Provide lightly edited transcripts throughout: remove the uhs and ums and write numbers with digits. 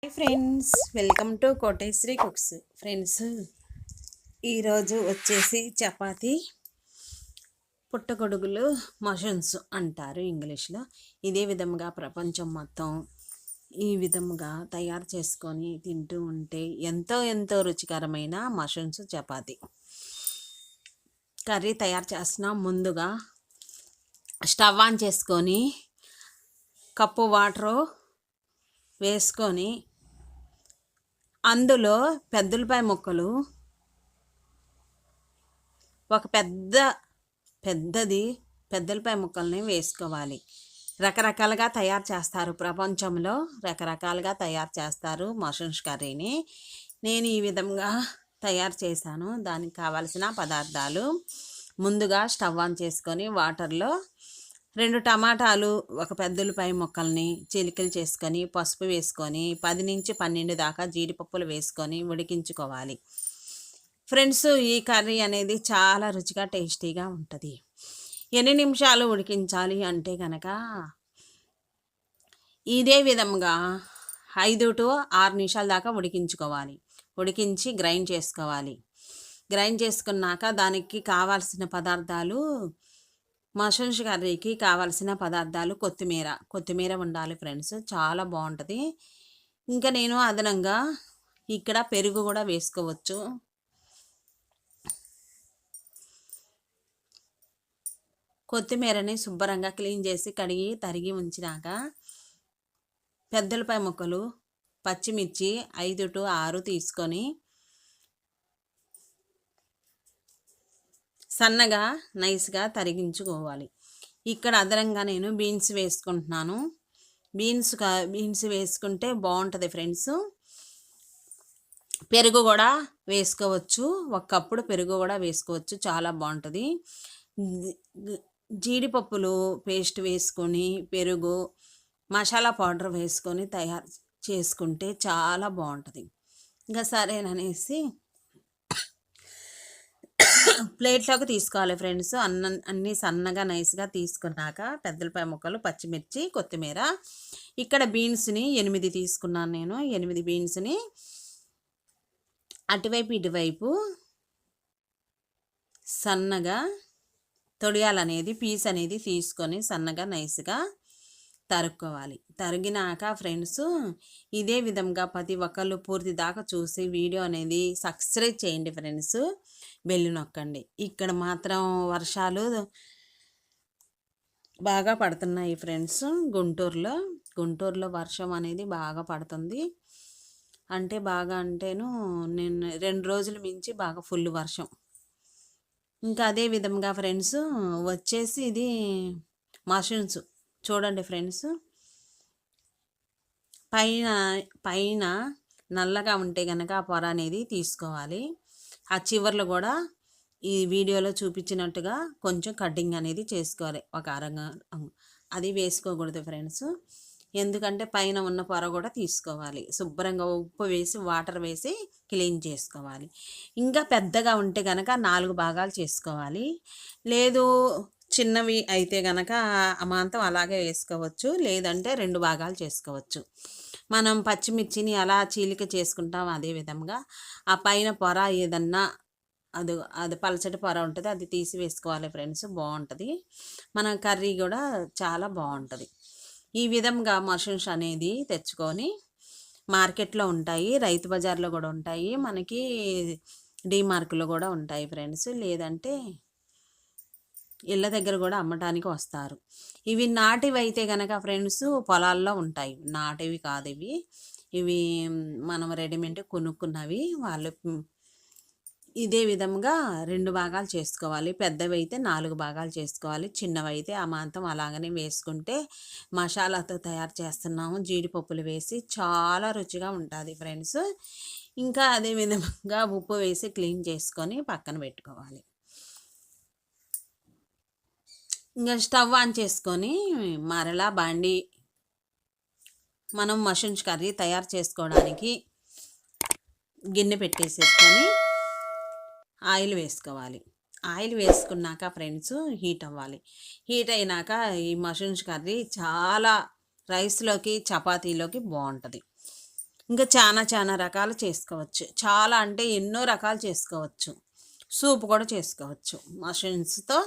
Hi friends, welcome to Koteswari cooks. Friends, ఈరోజు వచ్చేసి చపాతి పుట్టగొడుగులు మషన్స్ అంటారు ఇంగ్లీష్లో. ఇదే విధంగా ప్రపంచం మొత్తం ఈ విధంగా తయారు చేసుకొని తింటూ ఉంటే ఎంతో ఎంతో రుచికరమైన మషన్స్ చపాతి కర్రీ తయారు చేస్తున్నాం. ముందుగా స్టవ్ ఆన్ చేసుకొని కప్పు వాటరు వేసుకొని అందులో పెద్దలపాయ ముక్కలు ఒక పెద్దలపాయ ముక్కల్ని వేసుకోవాలి. రకరకాలుగా తయారు చేస్తారు, ప్రపంచంలో రకరకాలుగా తయారు చేస్తారు మషన్స్ కర్రీని. నేను ఈ విధంగా తయారు చేశాను. దానికి కావాల్సిన పదార్థాలు: ముందుగా స్టవ్ ఆన్ చేసుకొని వాటర్లో 2 టమాటాలు, ఒక పెద్దలపాయ ముక్కల్ని చిలికలు చేసుకొని పసుపు వేసుకొని 10 నుంచి 12 దాకా జీడిపప్పులు వేసుకొని ఉడికించుకోవాలి. ఫ్రెండ్స్, ఈ కర్రీ అనేది చాలా రుచిగా టేస్టీగా ఉంటుంది. ఎన్ని నిమిషాలు ఉడికించాలి అంటే కనుక ఇదే విధంగా 5 to 6 నిమిషాల దాకా ఉడికించుకోవాలి. ఉడికించి గ్రైండ్ చేసుకోవాలి. గ్రైండ్ చేసుకున్నాక దానికి కావాల్సిన పదార్థాలు, మషన్స్ కర్రీకి కావాల్సిన పదార్థాలు: కొత్తిమీర ఉండాలి ఫ్రెండ్స్, చాలా బాగుంటుంది. ఇంకా నేను అదనంగా ఇక్కడ పెరుగు కూడా వేసుకోవచ్చు. కొత్తిమీరని శుభ్రంగా క్లీన్ చేసి కడిగి తరిగి ఉంచినాక పెద్దలపాయ ముక్కలు, పచ్చిమిర్చి 5 to 6 తీసుకొని సన్నగా నైస్గా తరిగించుకోవాలి. ఇక్కడ అదనంగా నేను బీన్స్ వేసుకుంటున్నాను. బీన్స్ వేసుకుంటే బాగుంటుంది ఫ్రెండ్స్. పెరుగు కూడా వేసుకోవచ్చు, ఒకప్పుడు పెరుగు కూడా వేసుకోవచ్చు, చాలా బాగుంటుంది. జీడిపప్పులు పేస్ట్ వేసుకొని పెరుగు మసాలా పౌడర్ వేసుకొని తయారు చేసుకుంటే చాలా బాగుంటుంది. ఇంకా సరేననేసి ప్లేట్లోకి తీసుకోవాలి ఫ్రెండ్స్. అన్నీ సన్నగా నైస్గా తీసుకున్నాక పెద్దలపాయ ముక్కలు, పచ్చిమిర్చి, కొత్తిమీర. ఇక్కడ బీన్స్ని 8 తీసుకున్నాను నేను. 8 బీన్స్ని అటువైపు ఇటువైపు సన్నగా తొడియాలనేది పీస్ అనేది తీసుకొని సన్నగా నైస్గా తరుక్కోవాలి. తరిగినాక ఫ్రెండ్స్, ఇదే విధంగా ప్రతి ఒక్కళ్ళు పూర్తి దాకా చూసి వీడియో అనేది సబ్స్క్రైబ్ చేయండి ఫ్రెండ్స్, బెల్ నొక్కండి. ఇక్కడ మాత్రం వర్షాలు బాగా పడుతున్నాయి ఫ్రెండ్స్. గుంటూరులో వర్షం అనేది బాగా పడుతుంది. అంటే బాగా అంటేను నేను 2 రోజుల మించి బాగా ఫుల్ వర్షం. ఇంకా అదే విధంగా ఫ్రెండ్స్ వచ్చేసి ఇది మషన్స్ చూడండి ఫ్రెండ్స్. పైన నల్లగా ఉంటే కనుక ఆ పొర అనేది తీసుకోవాలి. ఆ చివర్లో కూడా ఈ వీడియోలో చూపించినట్టుగా కొంచెం కటింగ్ అనేది చేసుకోవాలి. ఒక అది వేసుకోకూడదు ఫ్రెండ్స్, ఎందుకంటే పైన ఉన్న పొర కూడా తీసుకోవాలి. శుభ్రంగా ఉప్పు వేసి వాటర్ వేసి క్లీన్ చేసుకోవాలి. ఇంకా పెద్దగా ఉంటే కనుక 4 భాగాలు చేసుకోవాలి. లేదు చిన్నవి అయితే కనుక అమాంతం అలాగే వేసుకోవచ్చు, లేదంటే 2 భాగాలు చేసుకోవచ్చు. మనం పచ్చిమిర్చిని అలా చీలిక చేసుకుంటాం, అదే విధంగా ఆ పైన పొర ఏదన్నా అది పలచటి పొర ఉంటుంది, అది తీసి వేసుకోవాలి ఫ్రెండ్స్, బాగుంటుంది. మన కర్రీ కూడా చాలా బాగుంటుంది. ఈ విధంగా మషన్స్ అనేది తెచ్చుకొని మార్కెట్లో ఉంటాయి, రైతు బజార్లో కూడా ఉంటాయి, మనకి డీమార్ట్లో కూడా ఉంటాయి ఫ్రెండ్స్, లేదంటే ఇళ్ళ దగ్గర కూడా అమ్మటానికి వస్తారు. ఇవి నాటివి అయితే కనుక ఫ్రెండ్స్ పొలాల్లో ఉంటాయి, నాటివి కాదు ఇవి మనం రెడీమేడ్ కొనుక్కున్నవి. వాళ్ళు ఇదే విధంగా 2 భాగాలు చేసుకోవాలి. పెద్దవి అయితే 4 భాగాలు చేసుకోవాలి. చిన్నవి అయితే అమాంతం అలాగనే వేసుకుంటే మసాలాతో తయారు చేస్తున్నాము, జీడిపప్పులు వేసి చాలా రుచిగా ఉంటుంది ఫ్రెండ్స్. ఇంకా అదే విధంగా ఉప్పు వేసి క్లీన్ చేసుకొని పక్కన పెట్టుకోవాలి. ఇంకా స్టవ్ ఆన్ చేసుకొని మరలా బాండి మనం మషన్స్ కర్రీ తయారు చేసుకోవడానికి గిన్నె పెట్టేసేసుకొని ఆయిల్ వేసుకోవాలి. ఆయిల్ వేసుకున్నాక ఫ్రెండ్స్ హీట్ అవ్వాలి. హీట్ అయినాక ఈ మషన్స్ కర్రీ చాలా రైస్లోకి చపాతీలోకి బాగుంటుంది. ఇంకా చాలా రకాలు చేసుకోవచ్చు. చాలా అంటే ఎన్నో రకాలు చేసుకోవచ్చు. సూప్ కూడా చేసుకోవచ్చు. మష్రూమ్స్తో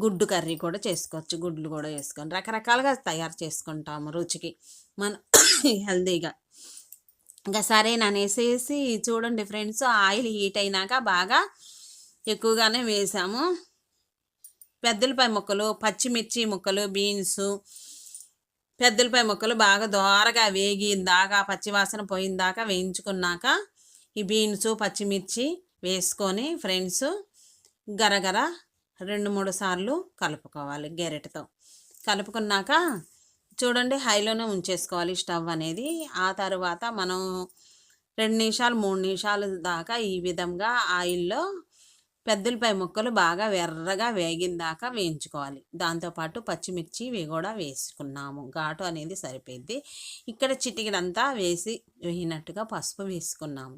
గుడ్డు కర్రీ కూడా చేసుకోవచ్చు. గుడ్లు కూడా వేసుకొని రకరకాలుగా తయారు చేసుకుంటాము రుచికి మనం హెల్తీగా. ఇంకా సరేననేసేసి చూడండి ఫ్రెండ్స్, ఆయిల్ హీట్ అయినాక బాగా ఎక్కువగానే వేసాము. పెద్దలపాయ ముక్కలు, పచ్చిమిర్చి ముక్కలు, బీన్సు, పెద్దలపాయ ముక్కలు బాగా దోరగా వేగిందాకా, పచ్చివాసన పోయిందాకా వేయించుకున్నాక ఈ బీన్సు, పచ్చిమిర్చి వేసుకొని ఫ్రెండ్స్ గరగర 2-3 సార్లు కలుపుకోవాలి గెరెటతో. కలుపుకున్నాక చూడండి హైలోనే ఉంచేసుకోవాలి స్టవ్ అనేది. ఆ తర్వాత మనం 2 నిమిషాలు 3 నిమిషాల దాకా ఈ విధంగా ఆయిల్లో పెద్దలపాయ ముక్కలు బాగా ఎర్రగా వేగిందాకా వేయించుకోవాలి. దాంతోపాటు పచ్చిమిర్చి ఇవి కూడా వేసుకున్నాము. ఘాటు అనేది సరిపోద్ది. ఇక్కడ చిటికెడంతా వేసినట్టుగా పసుపు వేసుకున్నాము.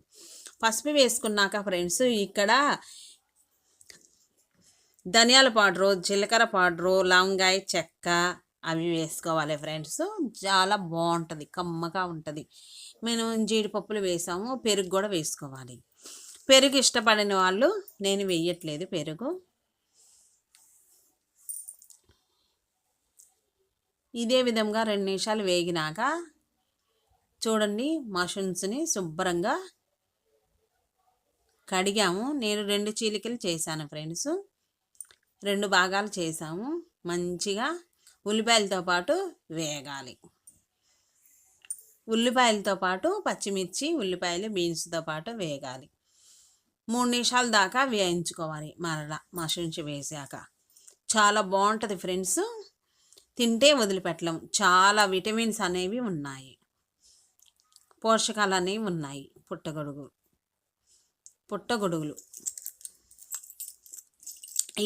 పసుపు వేసుకున్నాక ఫ్రెండ్స్ ఇక్కడ ధనియాల పౌడరు, జీలకర్ర పౌడరు, లవంగాయ చెక్క అవి వేసుకోవాలి ఫ్రెండ్స్. చాలా బాగుంటుంది, కమ్మగా ఉంటుంది. మేము జీడిపప్పులు వేసాము. పెరుగు కూడా వేసుకోవాలి. పెరుగు ఇష్టపడిన వాళ్ళు, నేను వేయట్లేదు పెరుగు. ఇదే విధంగా 2 నిమిషాలు వేగినాక చూడండి మష్రూమ్స్ని శుభ్రంగా కడిగాము. నేను 2 చీలికలు చేశాను ఫ్రెండ్స్. 2 భాగాలు చేసాము. మంచిగా ఉల్లిపాయలతో పాటు వేగాలి. ఉల్లిపాయలతో పాటు పచ్చిమిర్చి, ఉల్లిపాయలు, బీన్స్తో పాటు వేగాలి. 3 నిమిషాల దాకా వేయించుకోవాలి. మరలా మష్రూమ్స్ వేసాక చాలా బాగుంటుంది ఫ్రెండ్స్. తింటే వదిలిపెట్టలేం. చాలా విటమిన్స్ అనేవి ఉన్నాయి, పోషకాలు అనేవి ఉన్నాయి. పుట్టగొడుగులు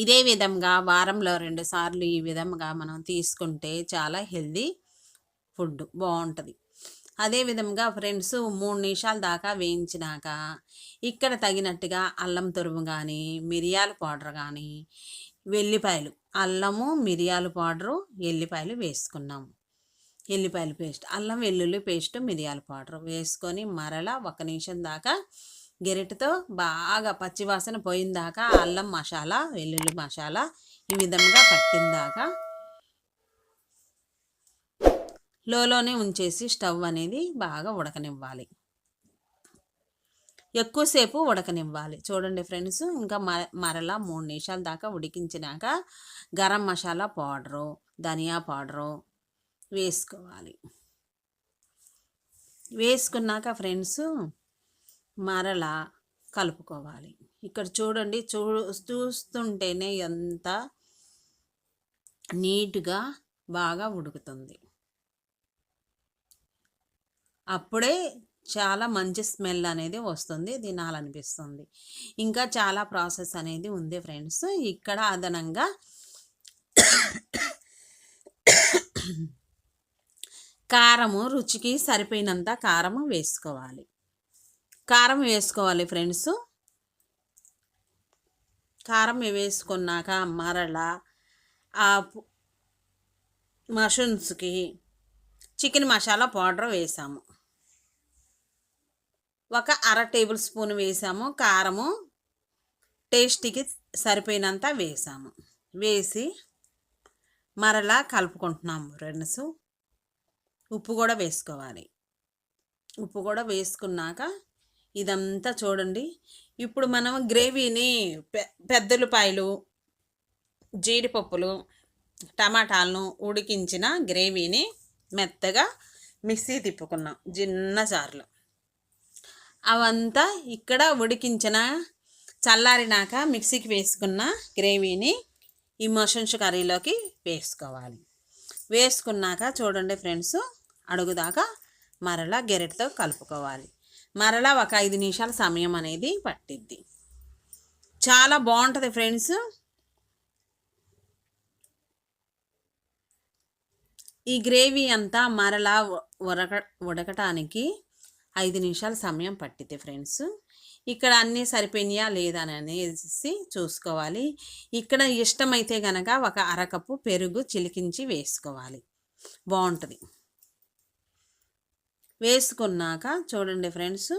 ఇదే విధంగా వారంలో 2 సార్లు ఈ విధంగా మనం తీసుకుంటే చాలా హెల్దీ ఫుడ్ బాగుంటుంది. అదేవిధంగా ఫ్రెండ్స్ 3 నిమిషాల దాకా వేయించినాక ఇక్కడ తగినట్టుగా అల్లం తురుము కానీ, మిరియాల పౌడర్ కానీ, వెల్లిపాయలు, అల్లము, మిరియాల పౌడరు, ఎల్లిపాయలు వేసుకున్నాము. ఎల్లిపాయల పేస్ట్, అల్లం వెల్లుల్లి పేస్ట్, మిరియాల పౌడర్ వేసుకొని మరలా 1 నిమిషం దాకా గెరెటతో బాగా పచ్చివాసన పోయిందాకా అల్లం మసాలా, వెల్లుల్లి మసాలా ఈ విధంగా పట్టిందాకా లోనే ఉంచేసి స్టవ్ అనేది బాగా ఉడకనివ్వాలి. ఎక్కువసేపు ఉడకనివ్వాలి. చూడండి ఫ్రెండ్స్, ఇంకా మరలా 3 నిమిషాల దాకా ఉడికించినాక గరం మసాలా పౌడరు, ధనియా పౌడరు వేసుకోవాలి. వేసుకున్నాక ఫ్రెండ్స్ మరలా కలుపుకోవాలి. ఇక్కడ చూడండి, చూస్తుంటేనే ఎంత నీట్గా బాగా ఉడుకుతుంది. అప్పుడే చాలా మంచి స్మెల్ అనేది వస్తుంది, తినాలనిపిస్తుంది. ఇంకా చాలా ప్రాసెస్ అనేది ఉంది ఫ్రెండ్స్. ఇక్కడ అదనంగా కారము, రుచికి సరిపోయినంత కారం వేసుకోవాలి. కారం వేసుకోవాలి ఫ్రెండ్స్. కారం వేసుకున్నాక మరలా ఆ మష్రూమ్స్కి చికెన్ మసాలా పౌడర్ వేసాము. 1/2 టేబుల్ స్పూన్ వేసాము. కారము టేస్ట్కి సరిపోయినంత వేసాము. వేసి మరలా కలుపుకుంటున్నాము ఫ్రెండ్స్. ఉప్పు కూడా వేసుకోవాలి. ఉప్పు కూడా వేసుకున్నాక ఇదంతా చూడండి. ఇప్పుడు మనం గ్రేవీని పెద్దలపాయలు, జీడిపప్పులు, టమాటాలను ఉడికించిన గ్రేవీని మెత్తగా మిక్సీ తిప్పుకున్నాం చిన్న జార్లో. అవంతా ఇక్కడ ఉడికించిన చల్లారినాక మిక్సీకి వేసుకున్న గ్రేవీని ఈ మష్రూమ్స్ కర్రీలోకి వేసుకోవాలి. వేసుకున్నాక చూడండి ఫ్రెండ్స్, అడుగుదాకా మరలా గెరెటతో కలుపుకోవాలి. మరలా 5 నిమిషాల సమయం అనేది పట్టిద్ది. చాలా బాగుంటుంది ఫ్రెండ్స్. ఈ గ్రేవీ అంతా మరలా ఉడకటానికి 5 నిమిషాల సమయం పట్టింది ఫ్రెండ్స్. ఇక్కడ అన్నీ సరిపోయినాయా లేదా అనేసి చూసుకోవాలి. ఇక్కడ ఇష్టమైతే కనుక 1/2 కప్పు పెరుగు చిలికించి వేసుకోవాలి, బాగుంటుంది. వేసుకున్నాక చూడండి ఫ్రెండ్స్,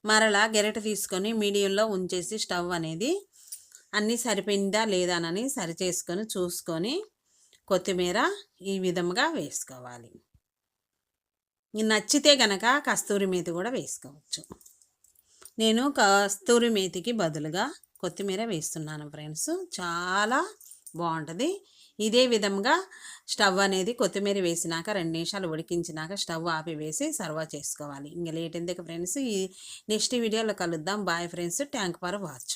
మరలా గెరిట తీసుకొని మీడియంలో ఉంచేసి స్టవ్ అనేది అన్నీ సరిపోయిందా లేదా అని సరి చేసుకొని చూసుకొని కొత్తిమీర ఈ విధంగా వేసుకోవాలి. నచ్చితే గనక కస్తూరి మేతి కూడా వేసుకోవచ్చు. నేను కస్తూరి మేతికి బదులుగా కొత్తిమీర వేస్తున్నాను ఫ్రెండ్స్. చాలా బాగుంటుంది. ఇదే విధంగా స్టవ్ అనేది కొత్తిమీర వేసినాక 2 నిమిషాలు ఉడికించినాక స్టవ్ ఆపి వేసి సర్వ్ చేసుకోవాలి. ఇంకా లేట్ ఎందుకు ఫ్రెండ్స్, ఈ నెక్స్ట్ వీడియోలో కలుద్దాం. Bye friends, thank for watch.